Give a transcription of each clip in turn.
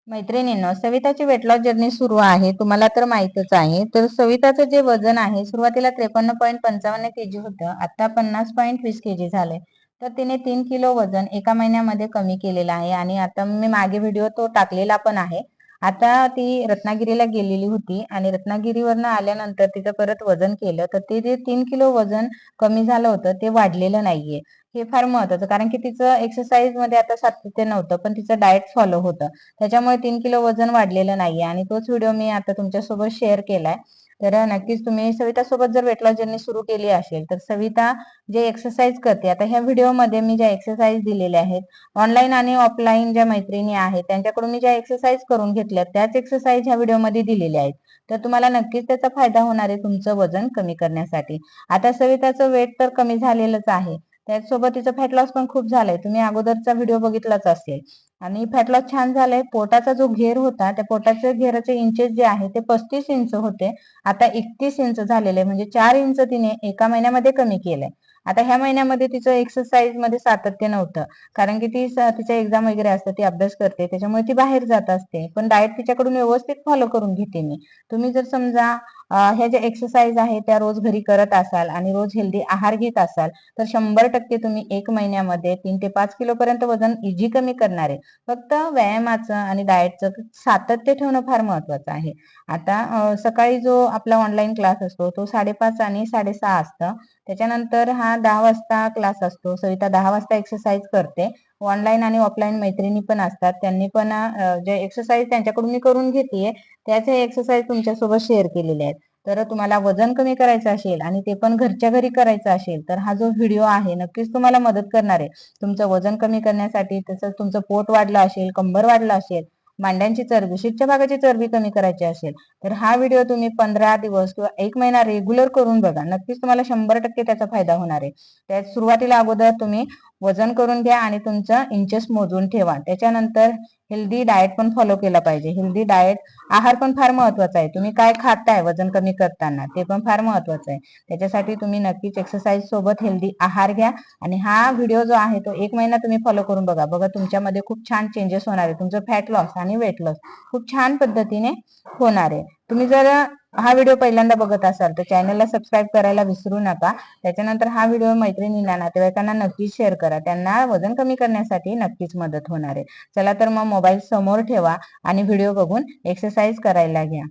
मैत्रिणींनो, सविताची weight loss journey सुरू आहे. तुम्हाला तर माहितच आहे. तर सविताचं जे वजन आहे सुरुवातीला 53.55 केजी होतं. आता 50.20 केजी झालंय. तर तिने 3 किलो वजन एका महिन्यामध्ये कमी केलेलं आहे आणि आता मी मागे व्हिडिओ तो टाकलेला पण आहे. आता ती रत्नागिरीला गेलेली होती आणि रत्नागिरीवरनं आल्यानंतर तिचं परत वजन केलं तर ते जे 3 किलो वजन कमी झालं होतं ते वाढलेलं नाहीये. हे फार महत्वाचं, कारण की तिचं एक्सरसाइज मध्ये आता सातत्य नव्हतं, पण तिचं डाएट फॉलो होतं. त्याच्यामुळे 3 किलो वजन वाढलेलं नाहीये आणि तोच व्हिडिओ मी आता तुमच्यासोबत शेअर केलाय. तर नक्कीच तुम्ही सविता सोबत जर वेट लॉस जर्नी सुरू केली असेल तर सविता जे एक्सरसाइज करते, आता ह्या व्हिडिओमध्ये मी ज्या एक्सरसाइज दिलेल्या आहेत, ऑनलाईन आणि ऑफलाईन ज्या मैत्रिणी आहेत त्यांच्याकडून मी ज्या एक्सरसाइज करून घेतल्या त्याच एक्सरसाइज ह्या व्हिडिओमध्ये दिलेल्या आहेत. तर तुम्हाला नक्कीच त्याचा फायदा होणार आहे तुमचं वजन कमी करण्यासाठी. आता सविताचं वेट तर कमी झालेलंच आहे, त्याचसोबत तिचं फॅट लॉस पण खूप झालंय. तुम्ही अगोदरचा व्हिडिओ बघितलाच असेल आणि फॅट लॉस छान झालंय. पोटाचा जो घेर होता त्या पोटाच्या घेराचे इंचेस जे आहे ते 35 इंच होते, आता 31 इंच झालेले, म्हणजे 4 इंच तिने एका महिन्यामध्ये कमी केलंय. आता ह्या महिन्यामध्ये तिचं एक्सरसाइज मध्ये सातत्य नव्हतं, कारण की तिच्या एक्झाम वगैरे असतं, ती अभ्यास करते, त्याच्यामुळे ती बाहेर जात असते. पण डाएट तिच्याकडून व्यवस्थित फॉलो करून घेते मी. तुम्ही जर समजा ह्या ज्या एक्सरसाइज आहे त्या रोज घरी करत असाल आणि रोज हेल्दी आहार घेत असाल तर 100% तुम्ही एक महिन्यामध्ये 3 ते 5 किलो पर्यंत वजन इझी कमी करणार आहे. फक्त व्यायामाचं आणि डाएटचं सातत्य ठेवणं फार महत्वाचं आहे. आता सकाळी जो आपला ऑनलाईन क्लास असतो तो 5:30 आणि 6:30 असतं. त्याच्यानंतर हा 10 वाजता क्लास असतो. सविता 10 वाजता एक्सरसाइज करते. ऑनलाईन आणि ऑफलाईन मैत्रिणी पण असतात, त्यांनी पण जे एक्सरसाइज त्यांच्याकडून मी करून घेतेय त्याच एक्सरसाइज तुमच्यासोबत शेअर केलेले आहेत. तर तुम्हाला वजन कमी करायचं असेल आणि ते पण घरच्या घरी करायचं असेल तर हा जो व्हिडिओ आहे नक्कीच तुम्हाला मदत करणार आहे तुमचं वजन कमी करण्यासाठी. तसंच तुमचं पोट वाढलं असेल, कंबर वाढलं असेल, मांड्यांची चरबी, शीटच्या भागाची चरबी कमी करायची असेल तर हा व्हिडिओ तुम्ही 15 दिवस किंवा 1 महिना रेग्युलर करून बघा. नक्कीच तुम्हाला 100% त्याचा फायदा होणार आहे. त्यात सुरुवातीला अगोदर तुम्ही वजन करून घ्या आणि तुमचं इंचेस मोजून ठेवा. त्याच्यानंतर हेल्दी डाएट पण फॉलो केला पाहिजे. हेल्दी डाएट आहार पण फार महत्वाचा आहे. तुम्ही काय खाताय वजन कमी करताना ते पण फार महत्वाचं आहे. त्याच्यासाठी तुम्ही नक्कीच एक्सरसाइज सोबत हेल्दी आहार घ्या आणि हा व्हिडिओ जो आहे तो 1 महिना तुम्ही फॉलो करून बघा. बघा तुमच्यामध्ये खूप छान चेंजेस होणार आहे. तुमचं फॅट लॉस आणि वेट लॉस खूप छान पद्धतीने होणार आहे. तुम्ही जर हा व्हिडिओ पहिल्यांदा बघत असाल तर चॅनलला सबस्क्राईब करायला विसरू नका. त्याच्यानंतर हा व्हिडिओ मैत्रिणींना, नातेवाईकांना नक्कीच शेअर करा. त्यांना वजन कमी करण्यासाठी नक्कीच मदत होणार आहे. चला तर मग मोबाईल समोर ठेवा आणि व्हिडिओ बघून एक्सरसाइज करायला घ्या.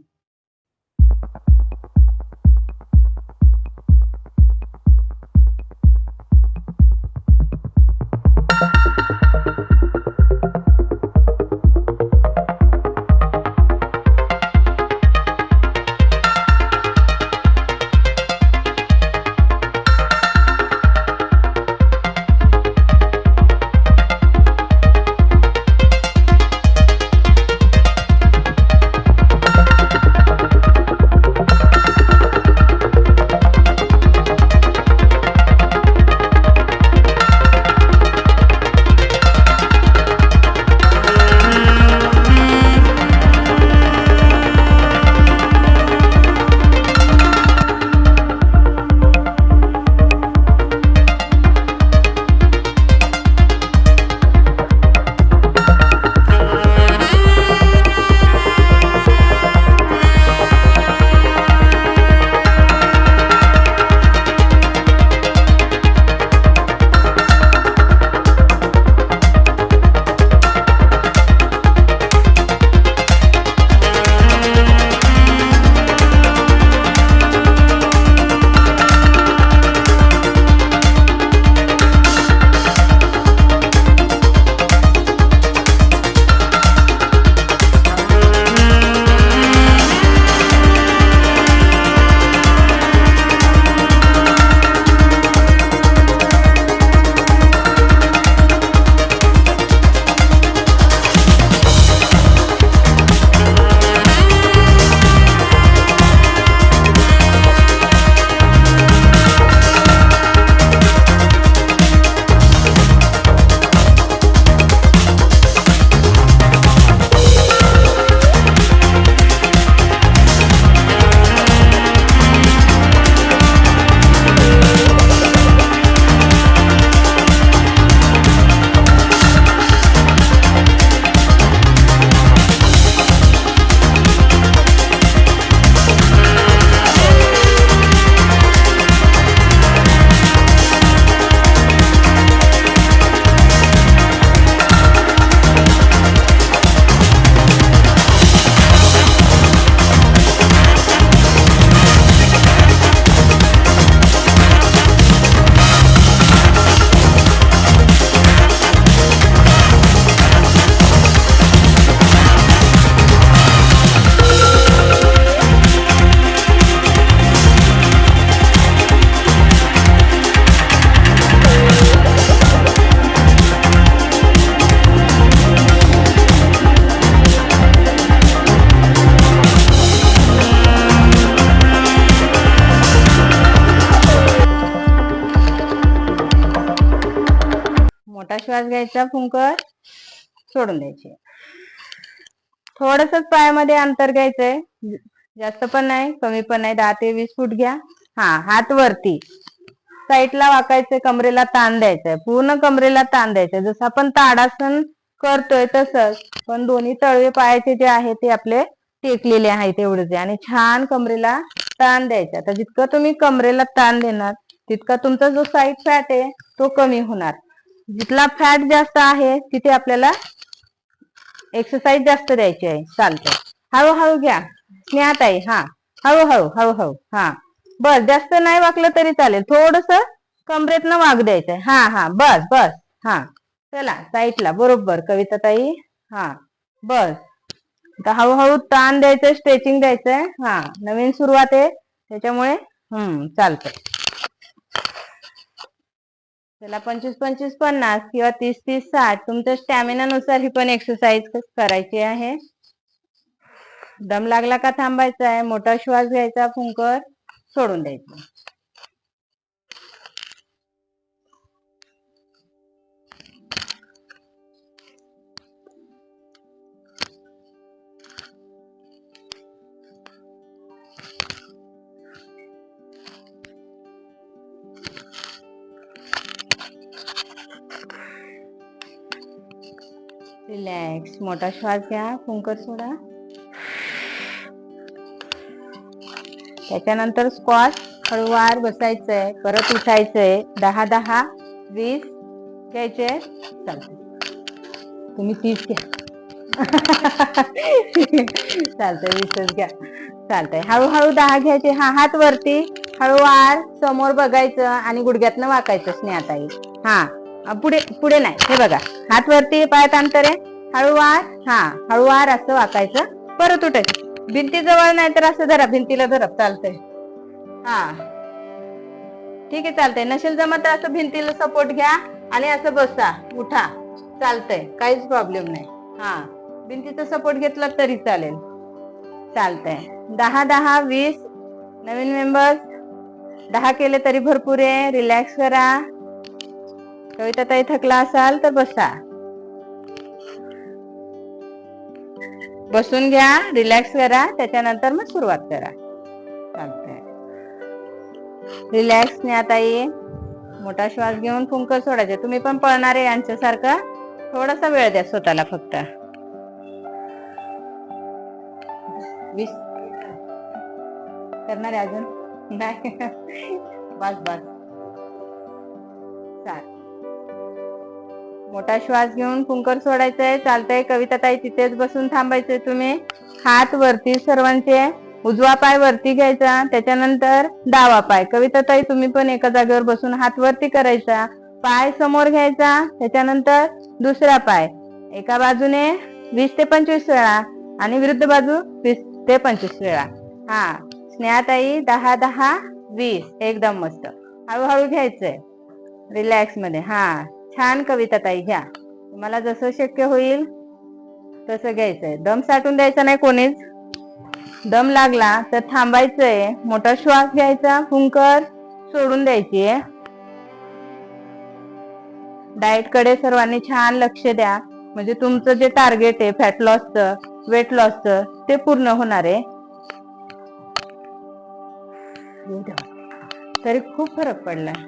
श्वास घ्यायचा, फुंकर सोडून द्यायचे. थोडंसंच पायामध्ये अंतर घ्यायचंय, जास्त पण नाही कमी पण नाही. 10 ते 20 फूट घ्या. हात वरती साईडला वाकायचे, कमरेला ताण द्यायचंय, पूर्ण कमरेला ताण द्यायचंय, जसं आपण ताडासन करतोय तसंच, पण दोन्ही तळवे पायाचे जे आहे ते आपले टेकलेले आहेत एवढेच. आणि छान कमरेला ताण द्यायचा. तर जितकं तुम्ही कमरेला ताण देणार तितका तुमचा जो साईड फॅट आहे तो कमी होणार. जिथला फॅट जास्त आहे तिथे आपल्याला एक्सरसाइज जास्त द्यायची आहे. चालतंय, हळूहळू घ्या स्नेहाताई. हळूहळू हळूहळू. बस, जास्त नाही वाकलं तरी चालेल, थोडस कमरेतनं वाक द्यायचंय. बस बस. चला साईडला, बरोबर कविताताई. बस. आता हळूहळू ताण द्यायचंय, स्ट्रेचिंग द्यायचंय. नवीन सुरुवात आहे त्याच्यामुळे चालतंय. चला 25-25, 50 किंवा 30-30, 60 तुमच्या स्टॅमिना नुसार ही पण एक्सरसाइज करायची आहे. दम लागला का थांबायचा आहे, मोठा श्वास घ्यायचा, फुंकर सोडून द्यायचं. रिलॅक्स. मोठा श्वास घ्या, फुंकर सोडा. त्याच्यानंतर स्क्वॉट, हळूवार बसायचंय, परत उठायचंय. 10-10, 20 घ्यायचे. चालतंय, तुम्ही 30 घ्या. चालतंय, 20च घ्या. चालतंय, हळूहळू 10 घ्यायचे. हात वरती, हळूवार समोर बघायचं आणि गुडघ्यातनं वाकायचं. स्नेहाताई पुढे पुढे नाही, हे बघा हात वरती, पायात अंतर आहे. हळूवार हळूवार असं वाकायचं, परत उठायचं. भिंती जवळ नाही तर असं धरा, भिंतीला धरा. चालतंय. ठीक आहे, चालतंय. नसेल जमत तर असं भिंतीला सपोर्ट घ्या आणि असं बसा, उठा. चालतंय, काहीच प्रॉब्लेम नाही. भिंतीचा सपोर्ट घेतला तरी चालेल. चालतंय. 10-10, 20 नवीन मेंबर्स. 10 केले तरी भरपूर आहे. रिलॅक्स करा. कविताताई थकला असाल तर बसा, बसून घ्या, रिलॅक्स करा, त्याच्यानंतर मग सुरुवात करा. चालतंय. रिलॅक्स स्नेहाताई. मोठा श्वास घेऊन फुंकर सोडायचे. तुम्ही पण पळणार आहे यांच्यासारखं, थोडासा वेळ द्या स्वतःला फक्त. 20 करणार आहे अजून नाही. बस बस. मोठा श्वास घेऊन फुंकर सोडायचंय. चालतंय, कविताताई तिथेच बसून थांबायचंय. तुम्ही हात वरती सर्वांचे. उजवा पाय वरती घ्यायचा, त्याच्यानंतर डावा पाय. कविताताई तुम्ही पण एका जागेवर बसून हात वरती करायचा, पाय समोर घ्यायचा, त्याच्यानंतर दुसरा पाय एका बाजूने 20 ते 25 वेळा आणि विरुद्ध बाजू 20 ते 25 वेळा. स्नेहाताई 10-10, 20 एकदम मस्त. हळूहळू घ्यायचंय, रिलॅक्स मध्ये. छान कविताताई, घ्या. तुम्हाला जसं शक्य होईल तसं घ्यायचंय. दम साठून द्यायचा नाही कोणीच. दम लागला तर थांबायचंय, मोठा श्वास घ्यायचा, फुंकर सोडून द्यायची. डाएट कडे सर्वांनी छान लक्ष द्या, म्हणजे तुमचं जे टार्गेट आहे फॅट लॉसचं, वेट लॉसचं, ते पूर्ण होणार आहे. तरी खूप फरक पडलाय.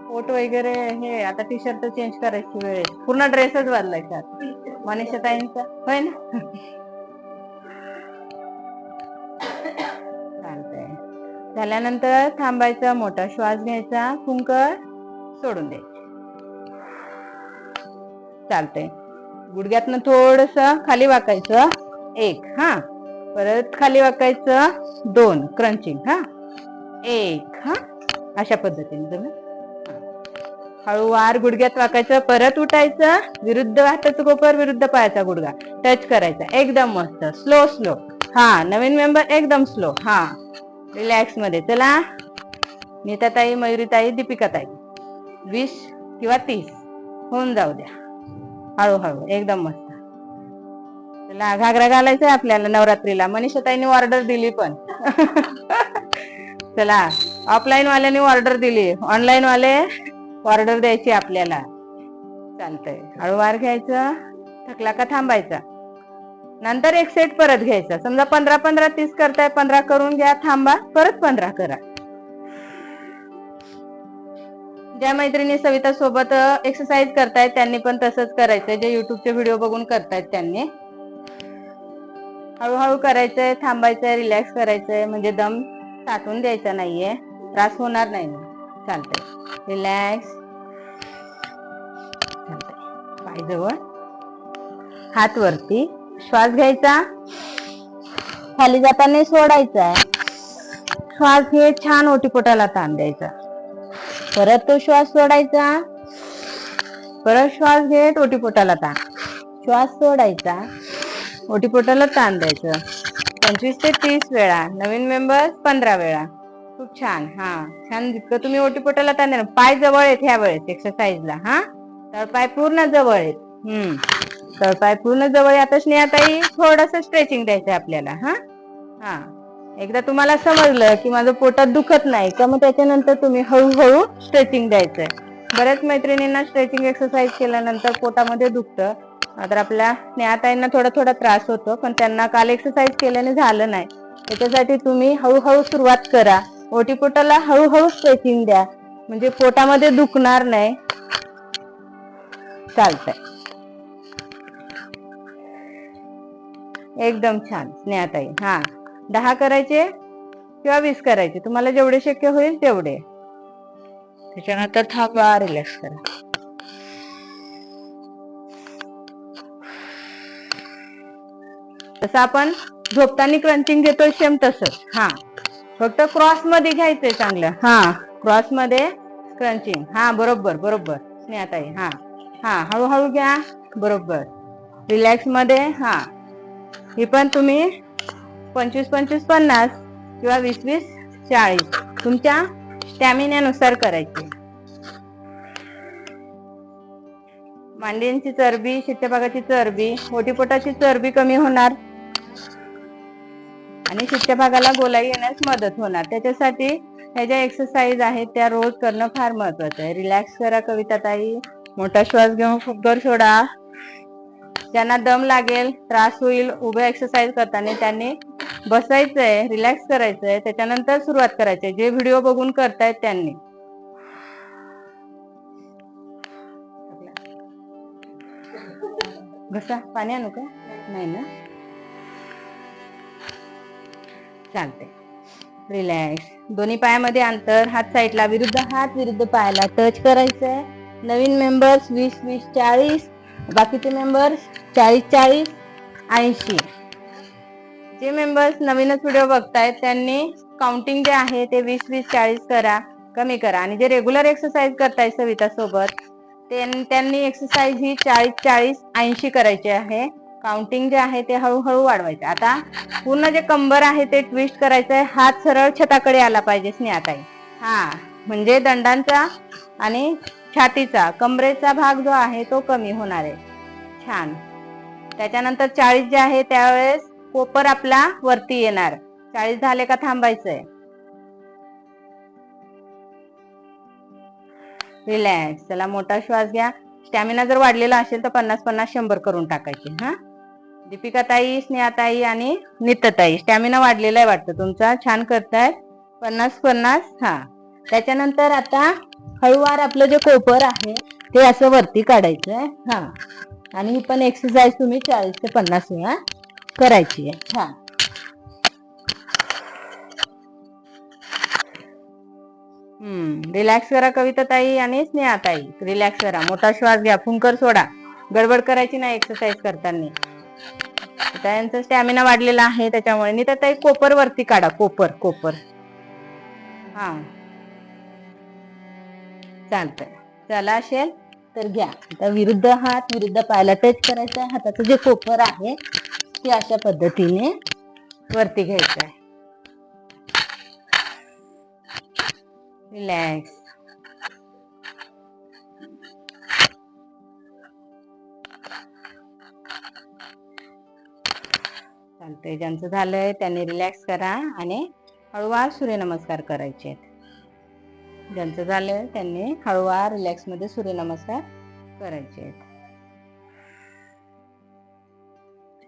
पोट वगैरे हे आता टी शर्ट चेंज करायची वेळ, पूर्ण ड्रेसच बदलायचा मनीषा ताईंचा, होय ना. चालतंय. झाल्यानंतर थांबायचा, मोठा श्वास घ्यायचा, फुंकर सोडून द्यायचे. चालतंय. गुडघ्यातनं थोडस खाली वाकायचं, 1. परत खाली वाकायचं, 2. क्रंचिंग. 1. अशा पद्धतीने तुम्ही हळूवार गुडघ्यात वाकायचं, परत उठायचं, विरुद्ध हाताचं कोपर विरुद्ध पायाचा गुडघा टच करायचा. एकदम मस्त. Slow slow. नवीन मेंबर एकदम स्लो. रिलॅक्स मध्ये. चला नीताताई, मयुरीताई, दीपिकाताई 20 किंवा 30 होऊन जाऊ द्या. हळूहळू एकदम मस्त. चला घागरा घालायचंय आपल्याला नवरात्रीला. मनीषाताईंनी ऑर्डर दिली पण. चला, ऑफलाईन वाल्यांनी ऑर्डर दिली, ऑनलाईन वाले ऑर्डर द्यायची आपल्याला. चालतंय. हळूवार घ्यायचं, थकला का थांबायचा. नंतर एक सेट परत घ्यायचा. समजा 15-15 30 करताय, 15 करून घ्या, थांबा, परत 15 करा. ज्या मैत्रिणी सविता सोबत एक्सरसाइज करतायत त्यांनी पण तसंच करायचंय. जे युट्यूबचे व्हिडिओ बघून करतायत त्यांनी हळूहळू करायचंय, थांबायचंय, रिलॅक्स करायचंय, म्हणजे दम साठवून द्यायचा नाहीये, त्रास होणार नाही. चालतंय. रिलॅक्स. पाय जवळ, हात वरती, श्वास घ्यायचा, खाली जाताना सोडायचा. श्वास घेत छान ओटीपोटाला ताण द्यायचा. परत तो श्वास सोडायचा, परत श्वास घेत ओटीपोटाला ताण, श्वास सोडायचा, ओटीपोटाला ताण द्यायचं. 25 ते 30 वेळा. नवीन मेंबर 15 वेळा. खूप छान. छान. जितकं तुम्ही ओटीपोटाला ताण देणार. पाय जवळ आहेत ह्या वेळेस एक्सरसाइजला. तळपाय पूर्ण जवळ आहेत. तळपाय पूर्ण जवळ. आता स्नेहाताई थोडस स्ट्रेचिंग द्यायचंय आपल्याला. एकदा तुम्हाला समजलं की माझं पोटात दुखत नाही का, मग त्याच्यानंतर तुम्ही हळूहळू स्ट्रेचिंग द्यायचंय. बऱ्याच मैत्रिणींना स्ट्रेचिंग एक्सरसाइज केल्यानंतर पोटामध्ये दुखतं. तर आपल्या स्नेहाताईंना थोडा थोडा त्रास होतो, पण त्यांना काल एक्सरसाइज केल्याने झालं नाही. त्याच्यासाठी तुम्ही हळूहळू सुरुवात करा. ओटीपोटाला हळूहळू स्ट्रेचिंग द्या, म्हणजे पोटामध्ये दुखणार नाही. चालतंय. एकदम छान स्नेहाताई. 10 करायचे किंवा 20 करायचे, तुम्हाला जेवढे शक्य होईल तेवढे. त्याच्यानंतर थांबा, रिलॅक्स करा. तसं आपण झोपताना क्रंचिंग घेतोय सेम तसंच. फक्त क्रॉस मध्ये घ्यायचंय चांगलं. क्रॉस मध्ये क्रंचिंग. बरोबर बरोबर स्नेहाताई. हळूहळू घ्या. बरोबर. रिलॅक्स मध्ये. ही पण तुम्ही 25-25 50 किंवा 20-20 40 तुमच्या स्टॅमिनानुसार करायची. मांडीची चरबी, शित्यभागाची चरबी, ओटीपोटाची चरबी कमी होणार आणि शित्यभागाला गोलाई येण्यास मदत होणार. त्याच्यासाठी ह्या ज्या एक्सरसाइज आहेत त्या रोज करणं फार महत्वाचं आहे. रिलॅक्स करा कविताताई. मोठा श्वास घेऊन फुगभर सोडा. ज्यांना दम लागेल, त्रास होईल उभं एक्सरसाइज करताना, त्यांनी बसायचंय, रिलॅक्स करायचंय, त्याच्यानंतर सुरुवात करायची. जे व्हिडिओ बघून करतायत त्यांनी. घसा पाणी आणू का? नाही ना. चालते. रिलॅक्स. दोन्ही पायामध्ये अंतर, हात साईडला, विरुद्ध हात विरुद्ध पायाला टच करायचंय. नवीन मेंबर्स 20-20 40, बाकीचे मेंबर्स 40-40 80. जे मेंबर्स नवीनच व्हिडिओ बघतायत त्यांनी काउंटिंग जे आहे ते 20-20 40 करा, कमी करा. आणि जे रेग्युलर एक्सरसाइज करताय सविता सोबत त्यांनी एक्सरसाइज ही 40-40 80 करायची आहे. काउंटिंग जे आहे ते हळूहळू वाढवायचे. आता पूर्ण जे कंबर आहे ते ट्विस्ट करायचंय. हात सरळ छताकडे आला पाहिजे स्नेहाताई. म्हणजे दंडांचा आणि छातीचा, कमरेचा भाग जो आहे तो कमी होणार आहे. छान. त्याच्यानंतर 40 जे आहे त्यावेळेस कोपर आपला वरती येणार. 40 झाले का थांबायचंय. रिलॅक्स. चला मोठा श्वास घ्या. स्टॅमिना जर वाढलेला असेल तर 50-50 100 करून टाकायचे. दीपिकाताई, स्नेहाताई आणि नित्यताई स्टॅमिना वाढलेला आहे वाटतं तुमचा, छान करतायत. 50-50. त्याच्यानंतर आता हळूवार आपलं जे कोपर आहे ते असं वरती काढायचंय. आणि ही पण एक्सरसाइज तुम्ही 40 ते 50 वेळा करायची आहे. रिलॅक्स करा कविताताई आणि स्नेहाताई. रिलॅक्स करा. मोठा श्वास घ्या, फुंकर सोडा. गडबड करायची नाही एक्सरसाइज करताना. त्यांचा स्टॅमिना वाढलेला आहे त्याच्यामुळे. नित्यताई कोपर वरती काढा. कोपर कोपर. चालतंय. चला असेल तर घ्या. आता विरुद्ध हात विरुद्ध पायाला टच करायचा. हाताचं जे कोपर आहे ते अशा पद्धतीने वरती घ्यायचं आहे. रिलॅक्स. चालतंय. ज्यांचं झालंय त्यांनी रिलॅक्स करा आणि हळूवार सूर्यनमस्कार करायचे. ज्यांचं झालंय त्यांनी हळूवार रिलॅक्स मध्ये सूर्यनमस्कार करायचे आहेत.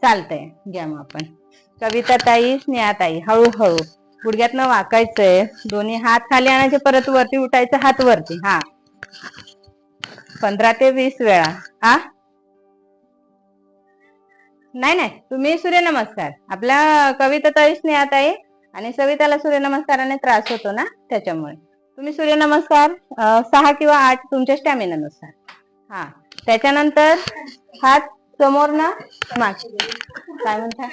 चालतंय, घ्या मग आपण. कविता ताई, स्नेहा ताई, हळूहळू गुडघ्यातनं वाकायचंय, दोन्ही हात खाली आणायचे, परत वरती उठायचं, हात वरती. हा, 15 ते 20 वेळा. हा, नाही नाही, तुम्ही सूर्यनमस्कार. आपल्या कविता ताई, स्नेहा ताई आणि सविताला सूर्यनमस्काराने त्रास होतो ना, त्याच्यामुळे तुम्ही सूर्यनमस्कार 6 किंवा 8 तुमच्या स्टॅमिनानुसार. हा, त्याच्यानंतर हात समोर ना मागे. काय म्हणता?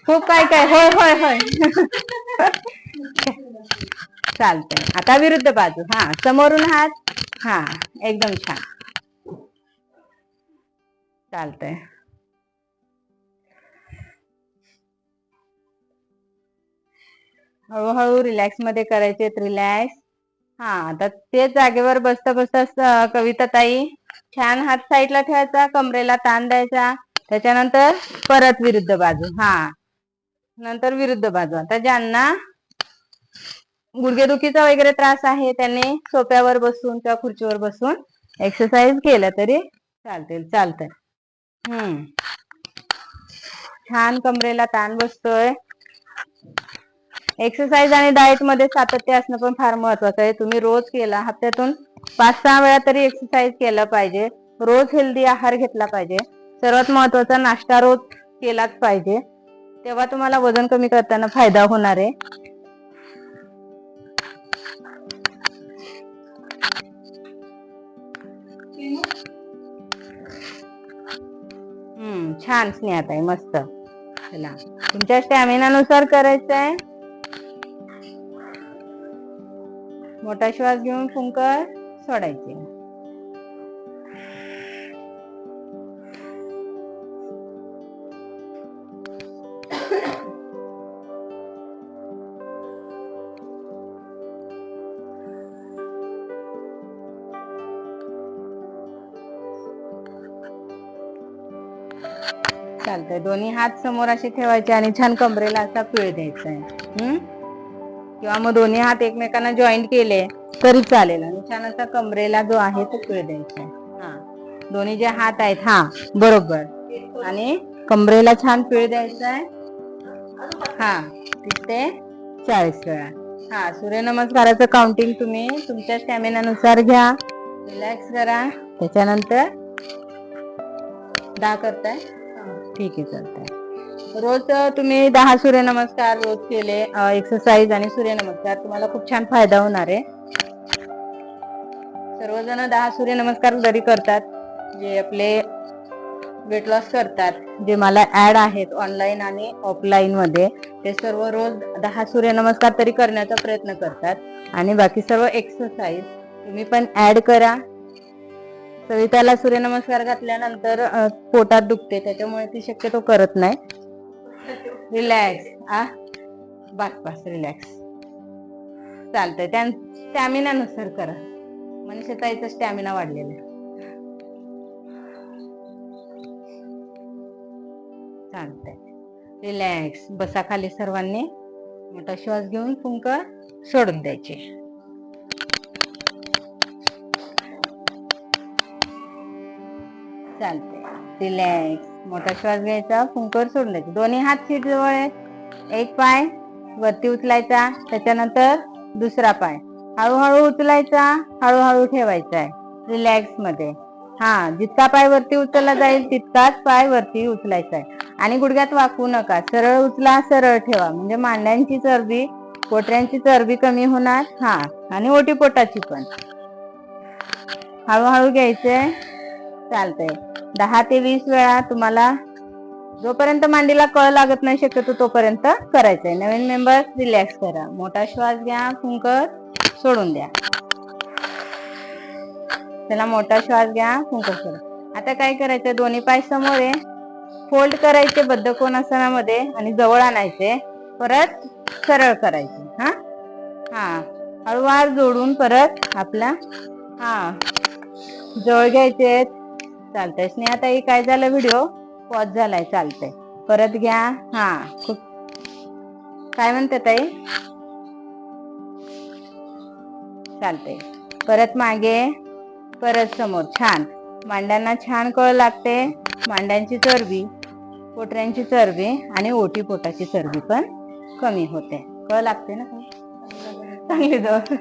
खूप काय काय. होय होय होय. चालतंय. आता विरुद्ध बाजू. हा, समोरून हात. हा, एकदम छान. चालतंय. हळूहळू रिलॅक्स मध्ये करायचे. रिलॅक्स. हा, आता तेच जागेवर बसता बसता कविता ताई छान हात साईडला ठेवायचा, कमरेला ताण द्यायचा. त्याच्यानंतर परत विरुद्ध बाजू. हा, नंतर विरुद्ध बाजू. आता ज्यांना गुडघेदुखीचा वगैरे त्रास आहे त्यांनी सोफ्यावर बसून किंवा खुर्चीवर बसून एक्सरसाइज केलं तरी चालतील. चालतंय. छान कमरेला ताण बसतोय. एक्सरसाइज आणि डाएट मध्ये सातत्य असणं पण फार महत्वाचं आहे. तुम्ही रोज केला, हप्त्यातून 5-6 वेळा तरी एक्सरसाइज केलं पाहिजे. रोज हेल्दी आहार घेतला पाहिजे. सर्वात महत्वाचा नाश्ता रोज केलाच पाहिजे. तेव्हा तुम्हाला वजन कमी करताना फायदा होणार आहे. छान स्नेहाताई, मस्त. चला, तुमच्या स्टॅमिनानुसार करायचंय. मोठा श्वास घेऊन फुंकर सोडायचे. चालतंय. दोन्ही हात समोर असे ठेवायचे आणि छान कमरेला असा पिळ द्यायचा आहे. किंवा मग दोन्ही हात एकमेकांना जॉईंट केले तरी चालेल आणि छान असा कमरेला जो आहे तो पिळ द्यायचा आहे. हा, दोन्ही जे हात आहेत, हा बरोबर, आणि कमरेला छान पिळ द्यायचा आहे. हा, 30 ते 40 वेळा. हा, सूर्यनमस्काराचं काउंटिंग तुम्ही तुमच्या स्टॅमिनानुसार घ्या. रिलॅक्स करा. त्याच्यानंतर 10 करताय. ठीक आहे, चालतंय. रोज तुम्ही 10 सूर्यनमस्कार रोज केले, एक्सरसाइज आणि सूर्यनमस्कार, तुम्हाला खूप छान फायदा होणार आहे. सर्वजण 10 सूर्यनमस्कार जरी करतात, जे आपले वेट लॉस करतात, जे मला ऍड आहेत ऑनलाईन आणि ऑफलाईन मध्ये, ते सर्व रोज 10 सूर्यनमस्कार तरी करण्याचा प्रयत्न करतात. आणि बाकी सर्व एक्सरसाइज तुम्ही पण ऍड करा. सविताला सूर्यनमस्कार घातल्यानंतर पोटात दुखते, त्याच्यामुळे ती शक्यतो करत नाही. रिलॅक्स. बस बस, रिलॅक्स. चालतंय. त्या स्टॅमिनानुसार करा. मनीषाताईचा स्टॅमिना वाढलेला आहे. चालतंय. रिलॅक्स बसा खाली सर्वांनी. मोठा श्वास घेऊन फुंकर सोडून द्यायचे. चालतंय. रिलॅक्स. मोठा श्वास घ्यायचा, फुंकर सोडून द्यायचे. दोन्ही हात सीट जवळ आहेत. एक पाय वरती उचलायचा, त्याच्यानंतर दुसरा पाय हळूहळू उचलायचा, हळूहळू ठेवायचा आहे रिलॅक्स मध्ये. हा, जितका पाय वरती उचलला जाईल तितकाच पाय वरती उचलायचा आहे. आणि गुडघ्यात वाकवू नका. सरळ उचला, सरळ ठेवा. म्हणजे मांड्यांची चरबी, पोटऱ्यांची चरबी कमी होणार. हा, आणि ओटीपोटाची पण. हळूहळू घ्यायचंय. चालतंय. 10 ते 20 वेळा तुम्हाला जोपर्यंत मांडीला कळ लागत नाही शक्यतो तोपर्यंत करायचंय. नवीन मेंबर रिलॅक्स करा. मोठा श्वास घ्या, फुंकर सोडून द्या. त्याला मोठा श्वास घ्या, फुंकर सोडा. आता काय करायचंय, दोन्ही पाय समोर आहे, फोल्ड करायचे बद्धकोनासनामध्ये आणि जवळ आणायचे, परत सरळ करायचे. हा हा, हळूवार जोडून परत आपला जवळ घ्यायचे. चालतंय. स्नेहाताई, काय झालं, व्हिडिओ पॉज झालाय. चालतंय, परत घ्या. हा, खूप काय म्हणते ताई? चालतंय. परत मागे, परत समोर. छान. मांड्यांना छान कळ लागते. मांड्यांची चरबी, पोटऱ्यांची चरबी आणि ओटीपोटाची चरबी पण कमी होते. कळ लागते ना चांगली जवळ.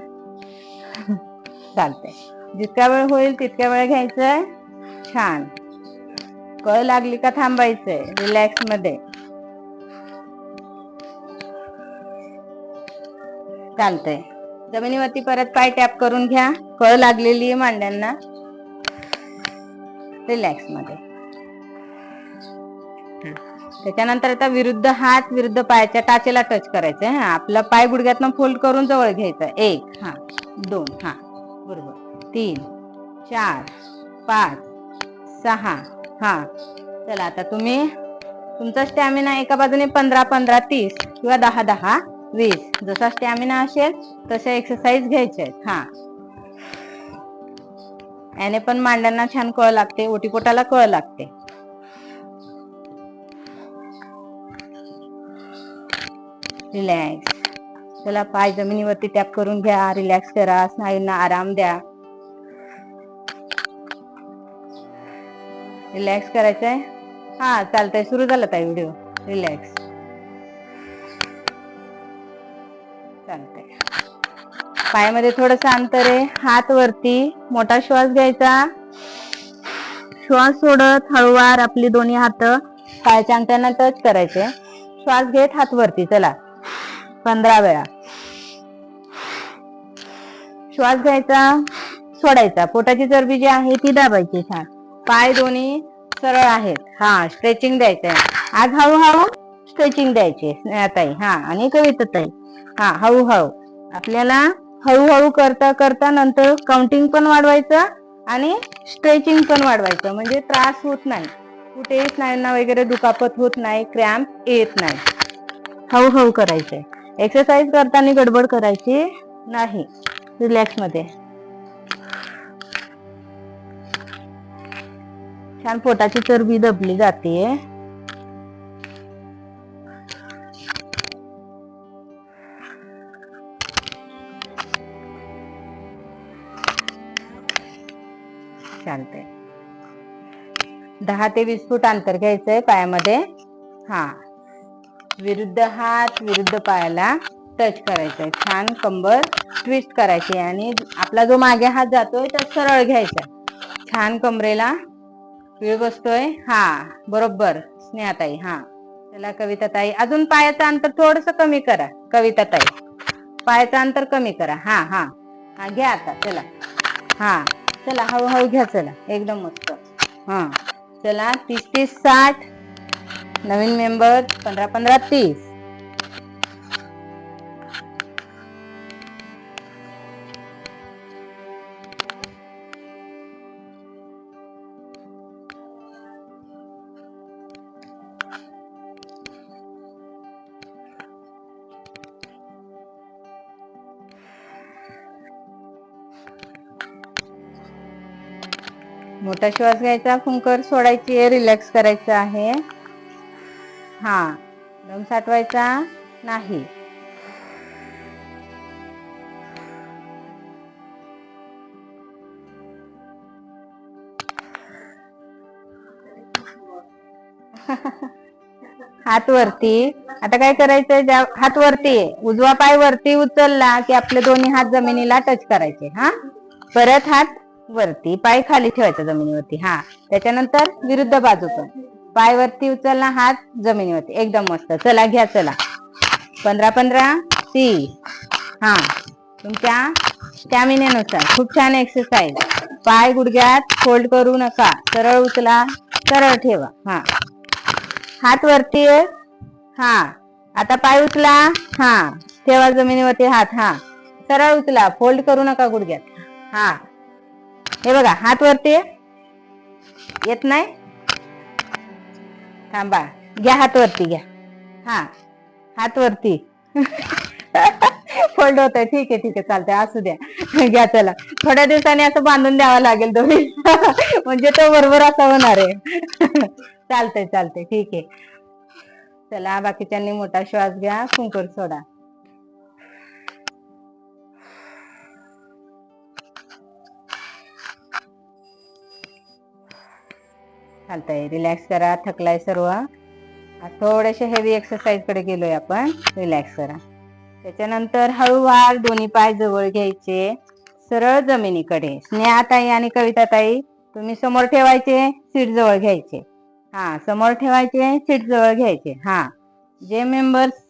चालते. जितक्या वेळ होईल तितक्या वेळ घ्यायचंय. छान. कळ लागली का थांबायचंय रिलॅक्स मध्ये. चालतंय. जमिनीवरती परत पाय टॅप करून घ्या. कळ लागलेली आहे मांड्यांना. रिलॅक्स मध्ये. त्याच्यानंतर आता विरुद्ध हात विरुद्ध पायाच्या टाचेला टच करायचंय. हा, आपला पाय गुडघ्यातनं फोल्ड करून जवळ घ्यायचा. 1, हा 2, हा बरोबर, 3, 4, 5, 6, हा. चला आता तुम्ही तुमचा स्टॅमिना एका बाजूने 15-15, 30 किंवा 10-10, 20 जसा स्टॅमिना असेल तशा एक्सरसाइज घ्यायच्या आहेत. हा, याने पण मांड्यांना छान कळ लागते, ओटीपोटाला कळ लागते. रिलॅक्स. चला, पाय जमिनीवरती टॅप करून घ्या. रिलॅक्स करा. स्नायूंना आराम द्या. रिलॅक्स करायचंय. हा, चालतंय. सुरू झाला ताई व्हिडिओ. रिलॅक्स. चालतंय. पायामध्ये थोडस अंतर आहे. हात वरती. मोठा श्वास घ्यायचा. श्वास सोडत हळूवार आपली दोन्ही हात पायाच्या अंगठ्यांना टच करायचे. श्वास घेत हात वरती. चला, 15 वेळा श्वास घ्यायचा, सोडायचा. पोटाची चरबी जी आहे ती दाबायची. छान. पाय दोन्ही सरळ आहेत. हा, स्ट्रेचिंग द्यायचंय. आज हळूहळू स्ट्रेचिंग द्यायची ताई. हा, आणि कविता ताई. हा, हळूहळू आपल्याला हळूहळू करता करता नंतर काउंटिंग पण वाढवायचं आणि स्ट्रेचिंग पण वाढवायचं. म्हणजे त्रास होत नाही, कुठेही स्नायूंना वगैरे दुखापत होत नाही, क्रॅम्प येत नाही. हळूहळू करायचंय. एक्सरसाइज करताना गडबड करायची नाही. रिलॅक्स मध्ये. छान. पोटाची चरबी दबली जाते. चालतंय. 10 ते 20 फूट अंतर घ्यायचंय पायामध्ये. हा, विरुद्ध हात विरुद्ध पायाला टच करायचंय. छान. कंबर ट्विस्ट करायची आणि आपला जो मागे हात जातोय तो सरळ घ्यायचा. छान. कमरेला पीळ बसतोय. हा, बरोबर स्नेहाताई. हा, चला कविता ताई. अजून पायाचं अंतर थोडस कमी करा. कविता ताई, पायाचं अंतर कमी करा. हा हा हा, घ्या आता. चला. हा, चला हळूहळू घ्या. चला, एकदम मस्त. हा, चला. 30-30, 60. नवीन मेंबर 15-15, 30. मोठा श्वास घ्यायचा. फुंकर सोडायची. रिलॅक्स करायचं आहे. हा, दम साठवायचा नाही. हात वरती. आता काय करायचंय, हात वरती आहे, उजवा पाय वरती उचलला की आपले दोन्ही हात जमिनीला टच करायचे. हा, परत हात वरती, पाय खाली ठेवायचा जमिनीवरती. हा, त्याच्यानंतर विरुद्ध बाजू पण पाय वरती उचलला, हात जमिनीवरती. एकदम मस्त. चला, घ्या. चला, 15-15, 30. हा, तुमच्या स्टॅमिनेनुसार खूप छान एक्सरसाइज. पाय गुडघ्यात फोल्ड करू नका. सरळ उचला, सरळ ठेवा. हा, हात वरती आहे. हा, आता पाय उचला. हा, ठेवा जमिनीवरती हात. हा, सरळ उचला, फोल्ड करू नका गुडघ्यात. हा, हे बघा, हात वरती येत नाही. थांबा, घ्या. हात वरती घ्या. हा, हात वरती. फोल्ड होत आहे. ठीक आहे, ठीक आहे, चालतंय. असू द्या. घ्या. चला, थोड्या दिवसांनी असं बांधून द्यावं लागेल तुम्ही. म्हणजे तो बरोबर असा होणार आहे. चालतंय, चालतंय, ठीक आहे. चला, बाकीच्यांनी मोठा श्वास घ्या. फुंकर सोडा. चालतंय, रिलॅक्स करा. थकलाय सर्व. थोडेसे हेवी एक्सरसाइज कडे गेलोय आपण. रिलॅक्स करा. त्याच्यानंतर हळूवार दोन्ही पाय जवळ घ्यायचे, सरळ जमिनीकडे. स्नेहाताई आणि कविताताई तुम्ही समोर ठेवायचे, सीट जवळ घ्यायचे. समोर ठेवायचे, सीट जवळ घ्यायचे. जे मेंबर्स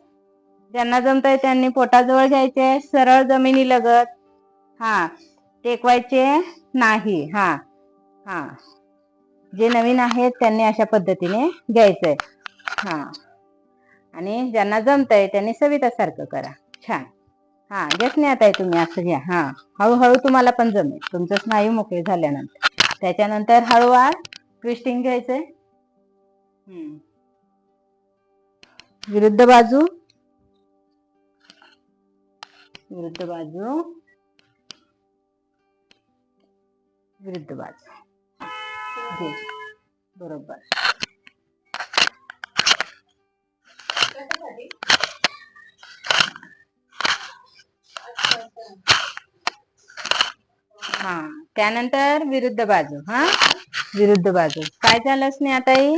ज्यांना जमतंय त्यांनी पोटाजवळ घ्यायचे, सरळ जमिनी लगत. टेकवायचे नाही. जे नवीन आहेत त्यांनी अशा पद्धतीने घ्यायचंय. आणि ज्यांना जमतंय त्यांनी सवितासारखं करा. छान. जसने आता तुम्ही असं घ्या. हळूहळू तुम्हाला पण जमेल, तुमचं स्नायू मोकळे झाल्यानंतर. त्याच्यानंतर हळूवार ट्विस्टिंग घ्यायचंय. विरुद्ध बाजू, विरुद्ध बाजू, विरुद्ध बाजू. बरोबर. त्यानंतर विरुद्ध बाजू. विरुद्ध बाजू. काय झालं स्नेहाताई?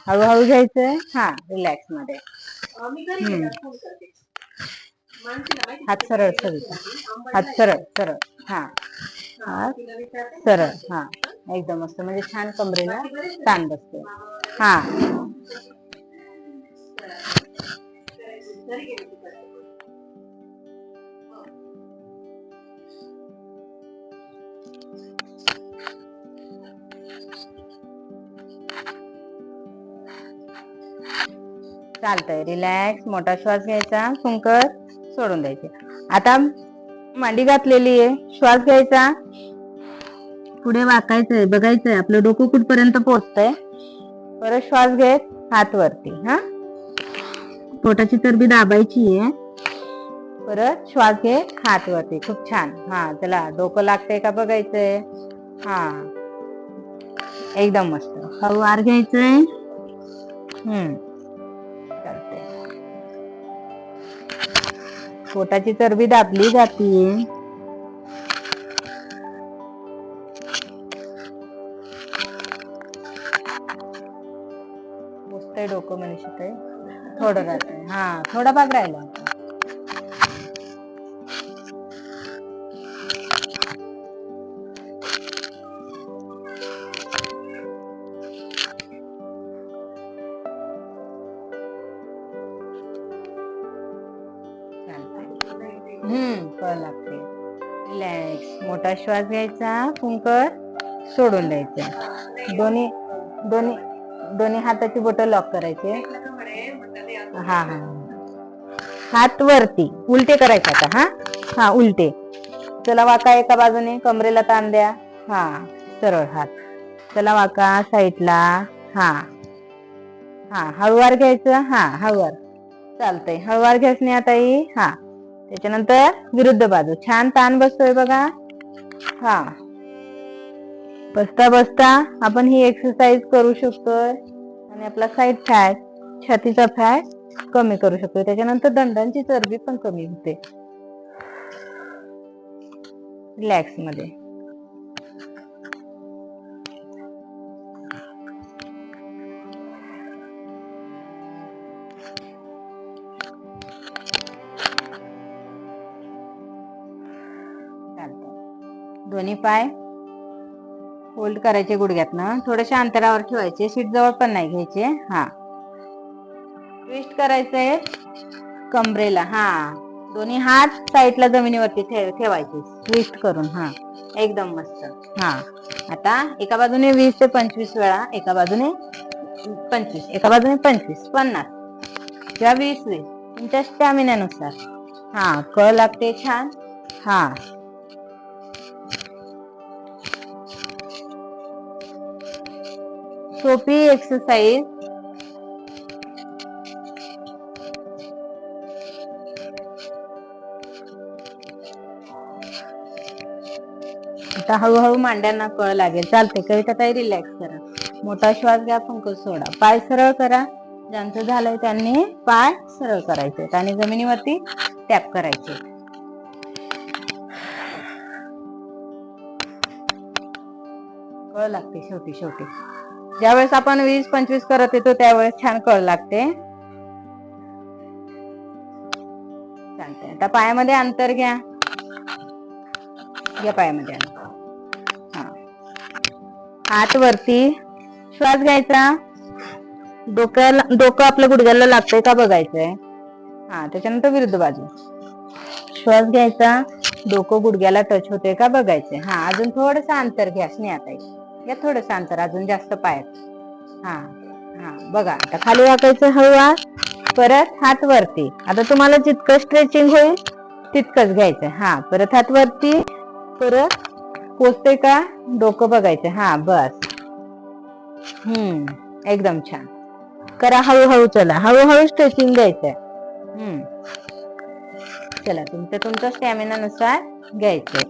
हळूहळू घ्यायचंय. रिलॅक्स मध्ये. हात सरळ सविता. हात सरळ सरळ. हात सरळ. एकदम मस्त. म्हणजे छान कमरेला ताण बसते. चालतंय. रिलॅक्स. मोठा श्वास घ्यायचा, फुंकर सोडून द्यायचे. आता मांडी घातलेली आहे, श्वास घ्यायचा, पुढे वाकायचंय, बघायचंय आपलं डोकं कुठपर्यंत पोहोचतंय. परत श्वास घेत हात वरती. पोटाची चरबी दाबायची आहे. परत श्वास घेत हात वरती. खूप छान. चला, डोकं लागतंय का बघायचंय. एकदम मस्त. हळूवार घ्यायचंय. पोटाची चरबी दाबली जातीये. बसतंय डोकं मनीषाताई. थोडं राहतंय. थोडा भाग राहिला. कळ लागते. रिलॅक्स. मोठा श्वास घ्यायचा, फुंकर सोडून द्यायचं. दोन्ही हाताची बोटं लॉक करायचे. हात वरती उलटे करायचे आता. उलटे. चला वाका एका बाजूने, कमरेला ताण द्या. सरळ हात. चला वाका साईडला. हळूवार घ्यायचं. हळूवार. चालतंय. हळूवार घ्यायचं ताई. त्याच्यानंतर विरुद्ध बाजू. छान ताण बसतोय बघा. बसता बसता आपण ही एक्सरसाइज करू शकतोय आणि आपला साईड फॅट, छातीचा फॅट कमी करू शकतोय. त्याच्यानंतर दंडांची चरबी पण कमी होते. रिलॅक्स मध्ये. दोन्ही पाय होल्ड करायचे गुडघ्यातनं, थोड्याशा अंतरावर ठेवायचे. सीट जवळ पण नाही घ्यायचे. ट्विस्ट करायचंय कमरेला. दोन्ही हात साईडला जमिनीवरती ठेवायचे, ट्विस्ट करून. एकदम मस्त. आता एका बाजूने 20 ते 25 वेळा, एका बाजूने 25, एका बाजूने 25, 50 किंवा 20 तुमच्या स्टॅमिनानुसार. कळ लागते छान. सोपी एक्सरसाइज. आता हळूहळू मांड्यांना कळ लागेल. चालते. कविताताई रिलॅक्स करा. मोठा श्वास घ्या, फुंकर सोडा. पाय सरळ करा. ज्यांचं झालंय त्यांनी पाय सरळ करायचे आणि जमिनीवरती टॅप करायचे. कळ लागते शेवटी शेवटी. ज्यावेळेस आपण 20-25 करत येतो त्यावेळेस छान कळ लागते. चालतंय. आता पायामध्ये अंतर घ्या. या पायामध्ये अंतर. हात वरती, श्वास घ्यायचा. डोकं आपल्या गुडघ्याला लागतंय का बघायचंय. त्याच्यानंतर विरुद्ध बाजू. श्वास घ्यायचा, डोकं गुडघ्याला टच होते का बघायचंय. अजून थोडस अंतर घ्या. स्नेहाताई या थोडस अंतर, अजून जास्त पायात. बघा आता खाली वाकायचं हळूवार. परत हात वरती. आता तुम्हाला जितकं स्ट्रेचिंग होईल तितकंच घ्यायचं. परत हात वरती. परत पोचते का डोकं बघायचं. बस. एकदम छान करा. हळूहळू चला. हळूहळू स्ट्रेचिंग द्यायचंय. चला तुमच्या स्टॅमिना नुसार घ्यायचंय.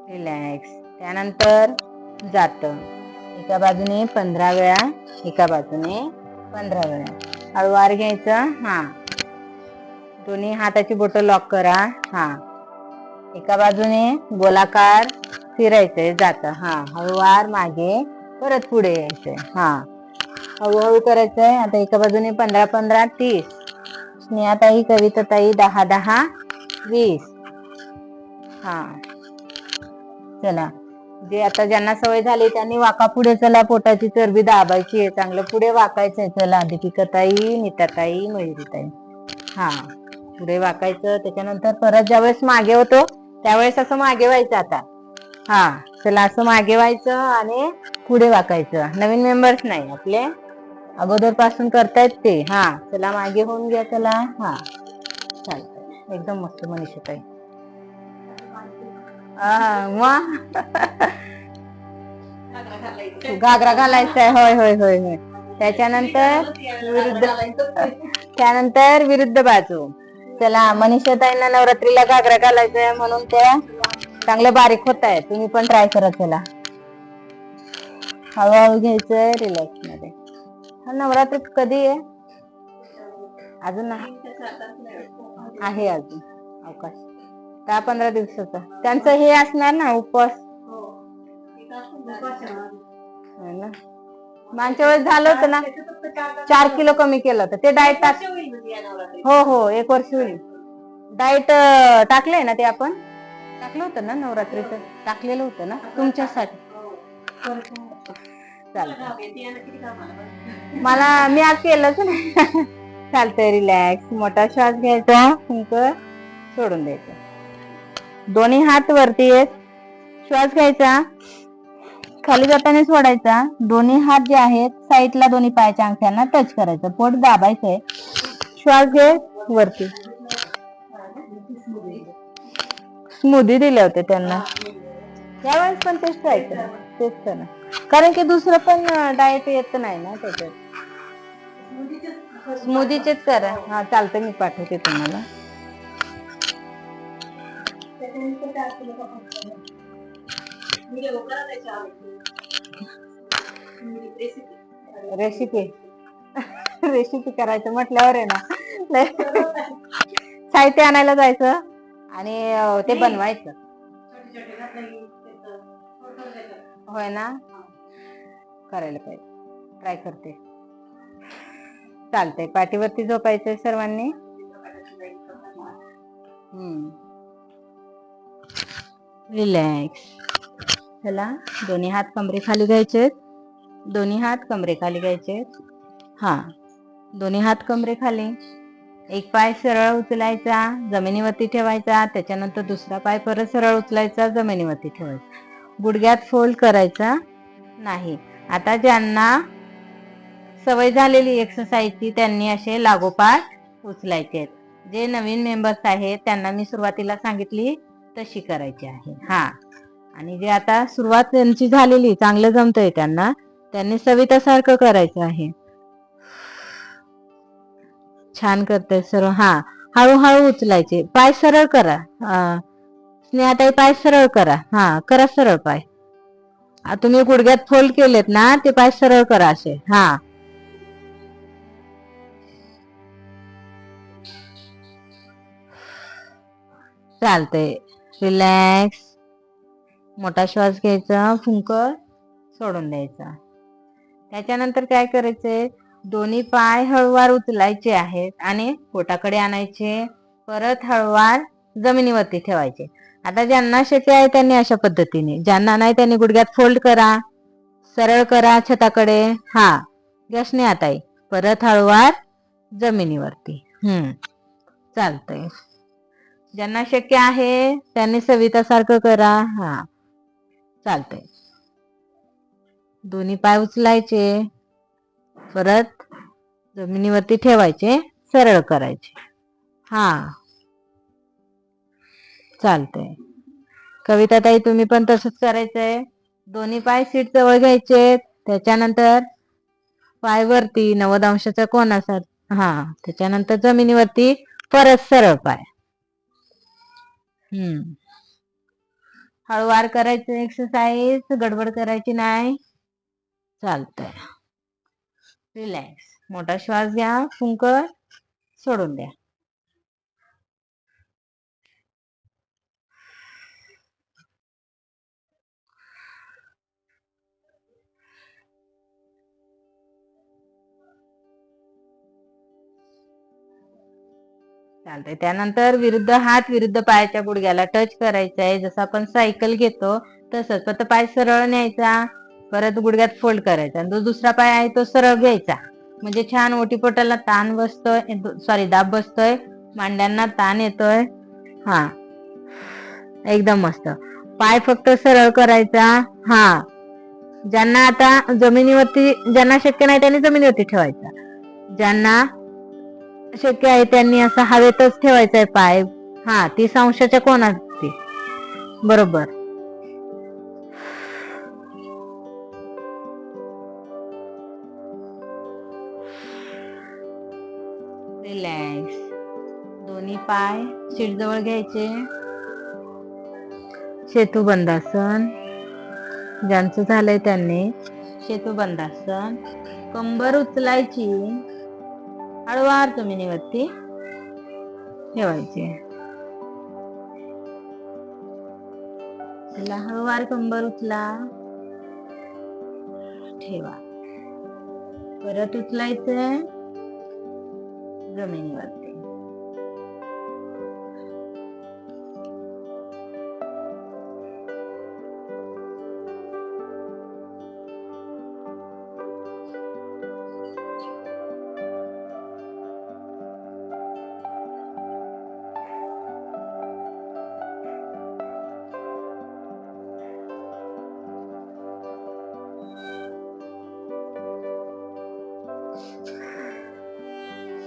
रिलॅक्स. त्यानंतर जात एका बाजूने 15 वेळा, एका बाजूने 15 वेळा. हळूवार घ्यायचं. दोन्ही हाताची बोट लॉक करा. एका बाजूने गोलाकार फिरायचंय. जात. हळूवार मागे, परत पुढे यायचंय. हळूहळू करायचंय. आता एका बाजूने 15-15, 30. स्नेहाताई, कविताताई 10-10, 20. चला. जे आता ज्यांना सवय झाली त्यांनी वाका पुढे. चला पोटाची चरबी दाबायची आहे. चांगलं पुढे वाकायचंय. चला दीपिकाताई, नीताताई, मयुरीताई. पुढे वाकायचं. त्याच्यानंतर परत ज्यावेळेस मागे होतो त्यावेळेस असं मागे व्हायचं. आता चला असं मागे व्हायचं आणि पुढे वाकायचं. नवीन मेंबर्स नाही आपले, अगोदर पासून करतायत ते. चला मागे होऊन घ्या. चला. चालतंय. एकदम मस्त मनीषाताई. घागरा घालायचाय. होय. त्यानंतर विरुद्ध बाजू. चला मनीषाताईंना नवरात्रीला घागरा घालायचाय म्हणून त्या चांगलं बारीक होत आहे. तुम्ही पण ट्राय करा. चला हळूहळू घ्यायचंय रिलॅक्स मध्ये. नवरात्री कधी आहे अजून? आहे अजून अवकाश. 10-15 दिवसाचा त्यांचं हे असणार ना उपवास. मागच्या वेळेस झालं होतं ना, 4 किलो कमी केलं होतं ते डाएट. हो 1 वर्ष होईल. डाएट टाकलंय ना ते, आपण टाकलं होतं ना नवरात्रीचं, टाकलेलं होतं ना तुमच्यासाठी. मी आज केलंच नाही. चालतंय. रिलॅक्स. मोठा श्वास घ्यायचा. सोडून द्यायचं. दोन्ही हात वरती आहेत. श्वास घ्यायचा. खाली जाताना सोडायचा. दोन्ही हात जे आहेत साईडला दोन्ही पायाच्या अंगठ्यांना टच करायचं. पोट दाबायचंय. श्वास घे वरती. स्मूदी दिले होते त्यांना यावेळेस पण तेच ट्राय करा. तेच ना, कारण की दुसरं पण डाएट येत नाही ना त्याच्यात. स्मूदीचेच करा. चालतंय. मी पाठवते तुम्हाला. रेसिपी करायचं म्हटल्यावर आहे ना, साहित्य आणायला जायचं आणि ते बनवायचं. होय ना, करायला पाहिजे. ट्राय करते. चालतंय. पाठीवरती झोपायचंय सर्वांनी. रिलॅक्स. चला दोन्ही हात कमरेखाली घ्यायचे. दोन्ही हात कमरेखाली घ्यायचे. दोन्ही हात कमरेखाली. एक पाय सरळ उचलायचा, जमिनीवरती ठेवायचा. त्याच्यानंतर दुसरा पाय परत सरळ उचलायचा, जमिनीवरती ठेवायचा. गुडघ्यात फोल्ड करायचा नाही. आता ज्यांना सवय झालेली एक्सरसाइजची त्यांनी असे लागोपाठ उचलायचे आहेत. जे नवीन मेंबर्स आहेत त्यांना मी सुरुवातीला सांगितली तशी करायची आहे. आणि जे आता सुरुवात त्यांची झालेली, चांगलं जमतंय त्यांनी सवितासारखं करायचं आहे. छान करते सर्व. हा, हळूहळू उचलायचे. पाय सरळ करा. स्नेहाताई पाय सरळ करा. हा, करा सरळ पाय. तुम्ही गुडघ्यात फोल्ड केलेत ना, ते पाय सरळ करा असे. हा, चालतंय. रिलॅक्स. मोठा श्वास घ्यायचा, फुंकर सोडून द्यायचा. त्याच्यानंतर काय करायचंय, दोन्ही पाय हळूवार उचलायचे आहेत आणि पोटाकडे आणायचे. परत हळूवार जमिनीवरती ठेवायचे. आता ज्यांना शक्य आहे त्यांनी अशा पद्धतीने, ज्यांना नाही त्यांनी गुडघ्यात फोल्ड करा, सरळ करा छताकडे. हा, गॅसने आता परत हळूवार जमिनीवरती. चालतंय. ज्यांना शक्य आहे त्यांनी सवितासारखं करा. हा, चालतंय. दोन्ही पाय उचलायचे, परत जमिनीवरती ठेवायचे, सरळ करायचे. हा, चालतंय. कविता ताई तुम्ही पण तसंच करायचंय. दोन्ही पाय सीट जवळ घ्यायचे. त्याच्यानंतर पाय वरती 90 अंशाचा कोनासा. हा, त्याच्यानंतर जमिनीवरती परत सरळ पाय. हळूवार करायचं एक्सरसाइज, गडबड करायची नाही. चालतंय. रिलॅक्स. मोठा श्वास घ्या, फुंकर सोडून द्या. चालतंय. त्यानंतर विरुद्ध हात विरुद्ध पायाच्या गुडघ्याला टच करायचा आहे. जसं आपण सायकल घेतो तसंच. फक्त पाय सरळ न्यायचा, परत गुडघ्यात फोल्ड करायचा. जो दुसरा पाय आहे तो सरळ घ्यायचा. म्हणजे छान ओटीपोटाला ताण बसतोय, सॉरी दाब बसतोय, मांड्यांना ताण येतोय. हा, एकदम मस्त. पाय फक्त सरळ करायचा. हा, ज्यांना आता जमिनीवरती, ज्यांना शक्य नाही त्यांनी जमिनीवरती ठेवायचा. ज्यांना शक्य आहे त्यांनी असं हवेतच ठेवायचा आहे पाय. हा, 30 अंशाच्या कोनात. बरोबर. रिलॅक्स. दोन्ही पाय सीट जवळ घ्यायचे. सेतुबंधासन. ज्यांचं झालंय त्यांनी सेतुबंधासन. कंबर उचलायची, हळूवार जमिनीवरती ठेवायची. हळूवार कंबर उचला, ठेवा. परत उचलायचं जमिनीवरती.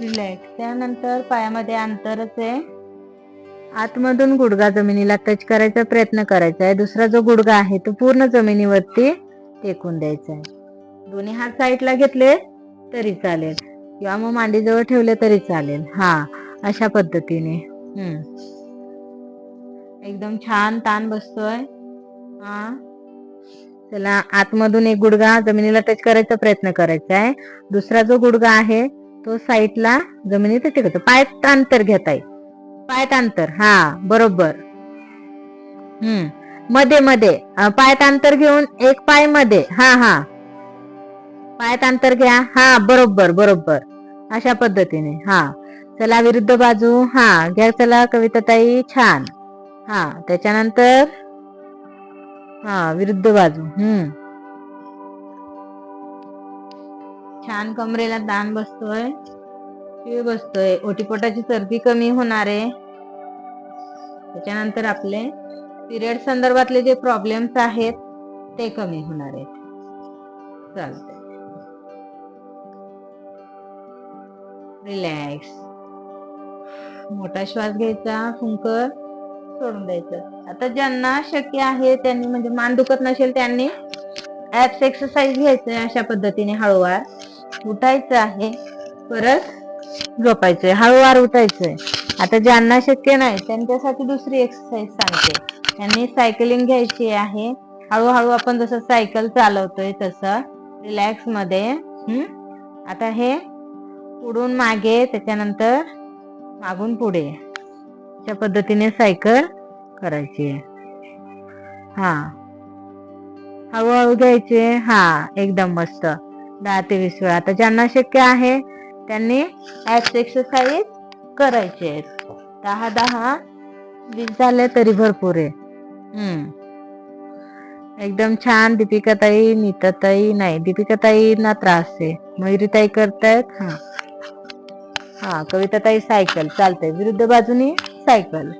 रिलॅक्स. त्यानंतर पायामध्ये अंतरच आहे. आतमधून गुडघा जमिनीला टच करायचा प्रयत्न करायचा आहे. दुसरा जो गुडघा आहे तो पूर्ण जमिनीवरती टेकून द्यायचा आहे. दोन्ही हात साईडला घेतले तरी चालेल, किंवा मग मांडीजवळ ठेवले तरी चालेल. हा, अशा पद्धतीने. एकदम छान ताण बसतोय. हा, त्याला आतमधून एक गुडघा जमिनीला टच करायचा प्रयत्न करायचा आहे. दुसरा जो गुडघा आहे तो साईडला जमिनीत टेकतो. पायात अंतर घेताय, पायात अंतर. हा, बरोबर. मध्ये मध्ये पायात अंतर घेऊन एक पाय मध्ये. हा हा, पायात अंतर घ्या. हा, बरोबर बरोबर, अशा पद्धतीने. हा, चला विरुद्ध बाजू. हा, घ्या. चला कविता ताई, छान. हा, त्याच्यानंतर विरुद्ध बाजू. छान कमरेला ताण बसतोय, शिळ बसतोय. ओटीपोटाची चरबी कमी होणार आहे. त्याच्यानंतर आपले पिरियड संदर्भातले जे प्रॉब्लेम्स आहेत ते कमी होणार आहेत. चालतंय. रिलॅक्स. मोठा श्वास घ्यायचा, फुंकर सोडून द्यायचं. आता ज्यांना शक्य आहे त्यांनी, म्हणजे मान दुखत नसेल त्यांनी ऍप्स एक्सरसाइज घ्यायचंय. अशा पद्धतीने हळूवार उठायचं आहे. परत झोपायचंय, हळूवार उठायचंय. आता ज्यांना शक्य नाही त्यांच्यासाठी दुसरी एक्सरसाइज सांगते. यांनी सायकलिंग घ्यायची आहे. हळूहळू आपण जसं सायकल चालवतोय तसं रिलॅक्स मध्ये. आता हे पुढून मागे, त्याच्यानंतर मागून पुढे, अशा पद्धतीने सायकल करायची. हा, हळूहळू घ्यायचे. हा, एकदम मस्त. 10 ते 20 वेळा. आता ज्यांना शक्य आहे त्यांनी ऍप्स एक्सरसाइज करायचे. 10-10, 20 झाले तरी भरपूर आहे. एकदम छान. दीपिकाताई, नीताताई नाही, दीपिकाताईंना त्रास आहे. मयुरीताई करतायत. हा, कविताताई सायकल चालतंय. विरुद्ध बाजूनी सायकल.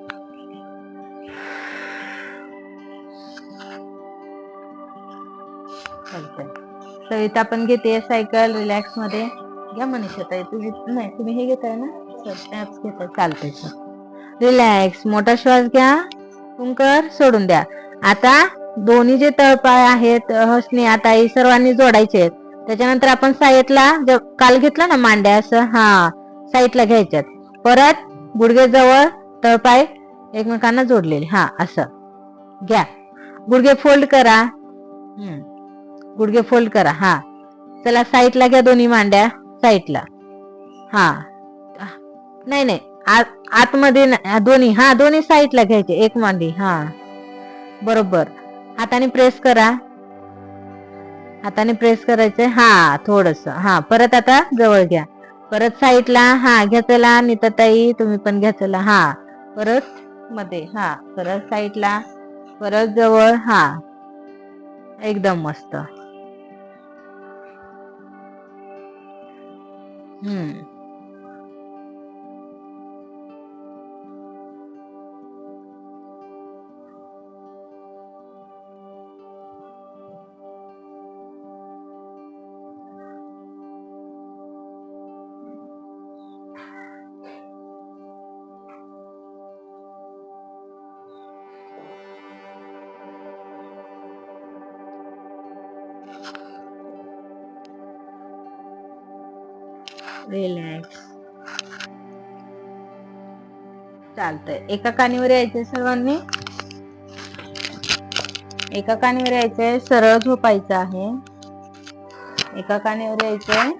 सविता पण घेते सायकल रिलॅक्स मध्ये. घ्या मनीषाताई, तुम्ही नाही, तुम्ही हे घेताय ना, ऍप्स घेताय, चालतंय. रिलॅक्स. मोठा श्वास घ्या, कुंकर सोडून द्या. आता दोन्ही जे तळपाय आहेत स्नेहाताई सर्वांनी जोडायचे आहेत. त्याच्यानंतर आपण साईडला काल घेतला ना मांड्या, असं साईडला घ्यायच्यात. परत गुडघे जवळ, तळपाय एकमेकांना जोडलेले. असं घ्या. गुडघे फोल्ड करा. गुडघे फोल्ड करा. चला साईडला घ्या, दोन्ही मांड्या साईडला. नाही, आतमध्ये दोन्ही. दोन्ही साईडला घ्यायचे, एक मांडी. बरोबर. हाताने प्रेस करा. हाताने प्रेस करायचंय. थोडस. परत आता जवळ घ्या. परत साईडला. घ्या चला. नीताताई तुम्ही पण घ्या चला. परत मध्ये. परत साईडला, परत जवळ. एकदम मस्त. रिलॅक्स. चालतंय. एका कानीवर यायचंय सर्वांनी. एका कानीवर यायचंय, सरळ झोपायचं आहे. एका कानीवर यायचंय,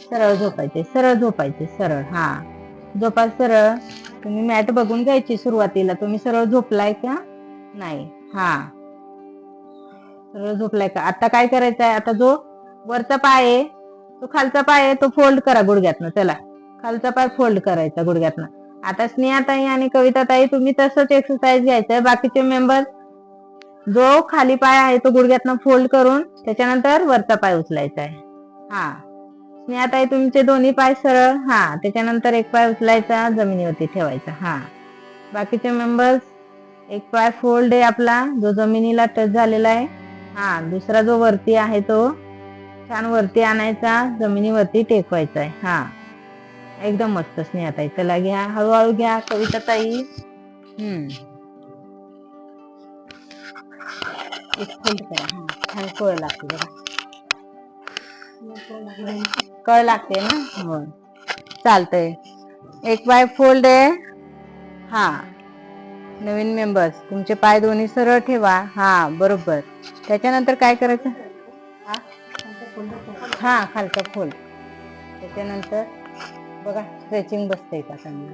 सरळ झोपायचे. सरळ झोपायचे. सरळ. झोपा सरळ. तुम्ही मॅट बघून घ्यायची सुरुवातीला. तुम्ही सरळ झोपलाय का नाही. सरळ झोपलाय का. आता काय करायचंय, आता जो वरचा पाय आहे तो खालचा पाय आहे तो फोल्ड करा गुडघ्यातनं. चला, खालचा पाय फोल्ड करायचा गुडघ्यातनं. आता स्नेहाताई आणि कविताताई तुम्ही तसंच एक्सरसाइज घ्यायचंय. बाकीचे मेंबर जो खाली पाय आहे तो गुडघ्यातनं फोल्ड करून त्याच्यानंतर वरचा पाय उचलायचा आहे. स्नेहाताई तुमचे दोन्ही पाय सरळ. त्याच्यानंतर एक पाय उचलायचा, जमिनीवरती ठेवायचा. बाकीचे मेंबर्स, एक पाय फोल्ड आहे आपला, जो जमिनीला टच झालेला आहे. दुसरा जो वरती आहे तो छान वरती आणायचा, जमिनीवरती टेकवायचा आहे. एकदम मस्त स्नेहाताई. चला घ्या, हळूहळू घ्या. कविताताई एक फोल्ड करा. छान कळ लागते बघा. कळ लागते ना. चालतंय. एक पाय फोल्ड आहे. नवीन मेंबर्स तुमचे पाय दोन्ही सरळ ठेवा. बरोबर. त्याच्यानंतर काय करायचं, खालचा फोल्ड. त्याच्यानंतर बघा स्ट्रेचिंग बसतंय का चांगलं.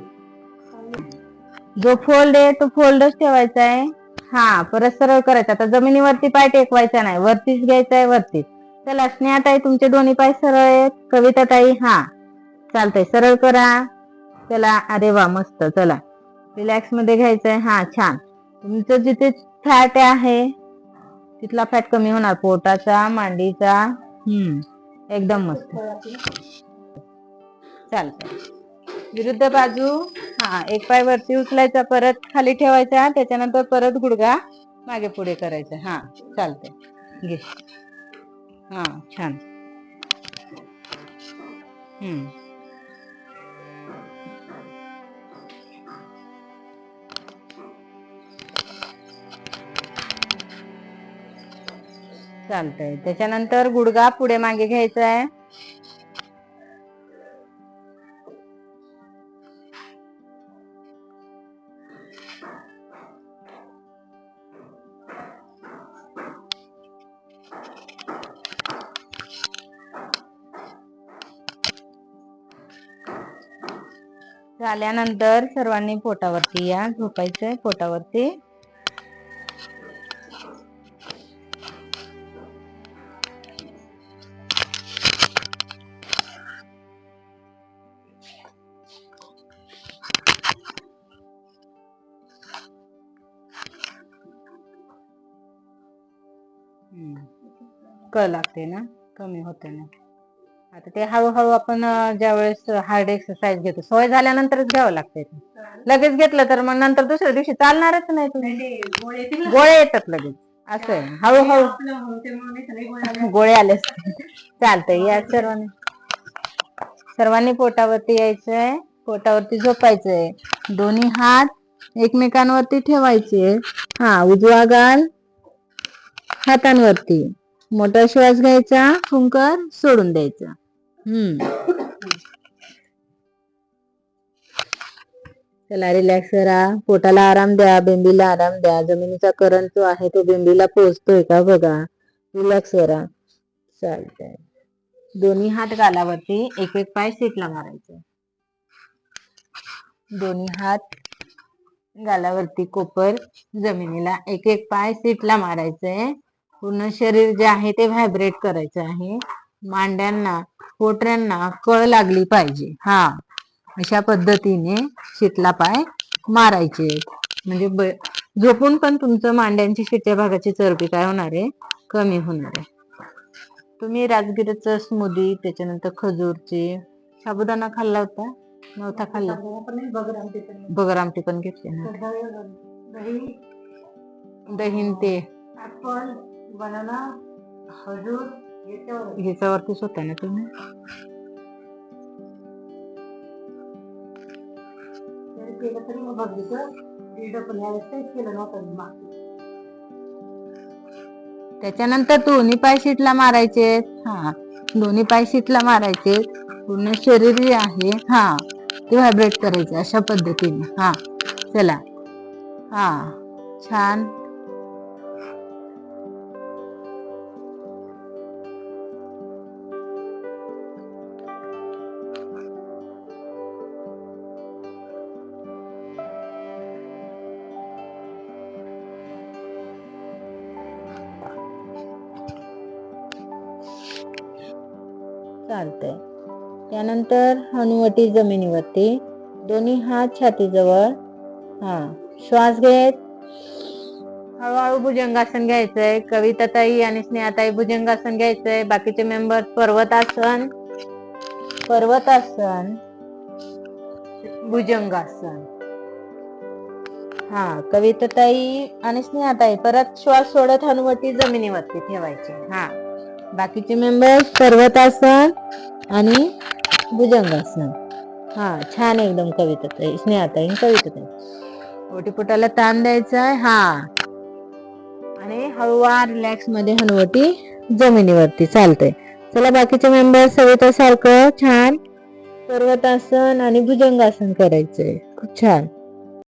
जो फोल्ड आहे तो फोल्डच ठेवायचा आहे. परत सरळ करायचा. आता जमिनीवरती पाय टेकवायचा नाही, वरतीच घ्यायचा आहे, वरतीच. चला स्नेहाताई तुमचे दोन्ही पाय सरळ आहेत. कविताताई चालतंय, सरळ करा. चला, अरे वा, मस्त. चला रिलॅक्स मध्ये घ्यायचंय. छान. तुमचं जिथे फॅट आहे तिथला फॅट कमी होणार, पोटाचा, मांडीचा. एकदम मस्त. चालतंय. विरुद्ध बाजू. एक पाय वरती उचलायचा, परत खाली ठेवायचा, त्याच्यानंतर परत गुडघा मागे पुढे करायचा. चालतंय. घे. छान. चालतंय. त्याच्यानंतर गुडघा पुढे मागे घ्यायचा आहे. झाल्यानंतर सर्वांनी पोटावरती या, झोपायचंय पोटावरती. कळ लागते ना, कमी होते ना. आता ते हळूहळू आपण ज्यावेळेस हार्ड एक्सरसाइज घेतो, सवय झाल्यानंतरच घ्यावं लागते. लगेच घेतलं तर मग नंतर दुसऱ्या दिवशी चालणारच नाही तुम्ही, गोळे येतात लगेच. असं आहे, हळूहळू गोळे आले. चालतंय, या सर्वांनी पोटावरती यायचंय, पोटावरती झोपायचंय. दोन्ही हात एकमेकांवरती ठेवायचे. हा, उजवा गाल हातांवरती. मोठा श्वास घ्यायचा, फुंकर सोडून द्यायचा. चला, रिलॅक्स करा, पोटाला आराम द्या, बेंबीला आराम द्या. जमिनीचा करंट जो आहे तो बेंबीला पोहोचतोय का बघा. रिलॅक्स करा. चालतंय. दोन्ही हात गालावरती, एक एक पाय सीटला मारायचे. दोन्ही हात गालावरती, कोपर जमिनीला, एक एक पाय सीटला मारायचंय. पूर्ण शरीर जे आहे ते व्हायब्रेट करायचं आहे. मांड्यांना, पोटऱ्यांना कळ लागली पाहिजे. हा, अशा पद्धतीने शीटला पाय मारायचे. म्हणजे झोपून पण तुमचं मांड्यांची शिट्या भागाची चरबी काय होणार आहे, कमी होणार आहे. तुम्ही राजगिराचं स्मूदी, त्याच्यानंतर खजूरची, साबुदाणा खाल्ला होता? नव्हता खाल्ला? बगर आमटी पण घेतली ना. दहीन ते बनाना खजूर ह्याच्यावरतीच होता ना तुम्ही. त्याच्यानंतर दोन्ही पाय शीटला मारायचे. हा, दोन्ही पाय शीटला मारायचे. पूर्ण शरीर जे आहे हा ते व्हायब्रेट करायचे अशा पद्धतीने. हा, चला. हा, छान. चालतंय. त्यानंतर हनुवटी जमिनीवरती, दोन्ही हात छातीजवळ. हा, श्वास घेत हळूहळू भुजंगासन घ्यायचंय. कविताताई आणि स्नेहाताई भुजंगासन घ्यायचंय. बाकीचे मेंबर पर्वतासन, पर्वतासन, भुजंगासन. हा, कविताताई आणि स्नेहाताई परत श्वास सोडत हनुवटी जमिनीवरती ठेवायची. हा, बाकीचे मेंबर पर्वतासन आणि भुजंगासन. हा, छान एकदम कविताताई, स्नेहाताई, कविताताई. ओटीपोटाला ताण द्यायचा. हा, आणि हळूवार रिलॅक्स मध्ये हनुवटी जमिनीवरती. चालतंय. चला, बाकीचे मेंबर सविता सारखं छान पर्वतासन आणि भुजंगासन करायचंय. खूप छान.